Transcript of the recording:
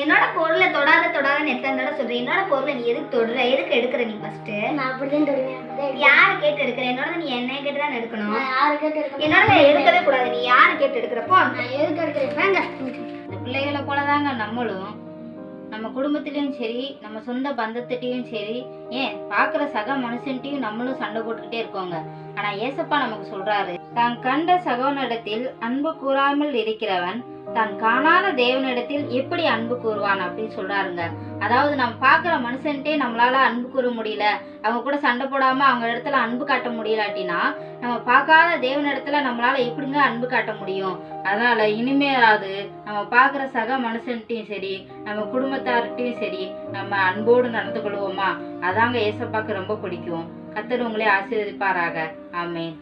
என்னோட பொருளை தொடாதன்னு எத்தனை தடவை சொல்றேன். என்னோட பொருளை நீ எதுக்கு தொடுற, எதுக்கு எடுக்கிற? நீ ஃபர்ஸ்ட் நான் அப்படிதான் தொடுவேன். யாரை கேட்டு எடுக்கிற? என்னோட நீ என்ன கேட்டு தான் எடுக்கணும். யாரு கேட்டு எடுக்கணும்? என்னோட எடுக்கவே கூடாது. நீ யாரை கேட்டு எடுக்கிறப்போ நான் எதுக்கு எடுக்கிறேன்? இந்த பிள்ளைகளை போலதாங்க நம்மளும் நம்ம குடும்பத்திலையும் சரி, நம்ம சொந்த பந்தத்திட்டையும் சரி, ஏன் பார்க்குற சக மனுஷன்ட்டையும் நம்மளும் சண்டை போட்டுக்கிட்டே இருக்கோங்க. ஆனா ஏசப்பா நமக்கு சொல்றாரு, தான் கண்ட சகோனிடத்தில் அன்பு கூறாமல் இருக்கிறவன் தான் காணாத தேவனிடத்தில் எப்படி அன்பு கூறுவான் அப்படின்னு சொல்றாருங்க. அதாவது நம்ம பார்க்குற மனுஷன்ட்டே நம்மளால அன்பு கூற முடியல, அவங்க கூட சண்டை போடாம அவங்க இடத்துல அன்பு காட்ட முடியலாட்டினா நம்ம பார்க்காத தேவனிடத்துல நம்மளால எப்படிங்க அன்பு காட்ட முடியும்? அதனால இனிமேலாவது நம்ம பார்க்குற சக மனுஷன்ட்டையும் சரி, நம்ம குடும்பத்தார்கிட்டையும் சரி, நம்ம அன்போடு நடந்து கொள்வோமா? அதாங்க ஏசப்பாக்கு ரொம்ப பிடிக்கும். கர்த்தர் உங்களை ஆசீர்வதிப்பாராக. ஆமென்.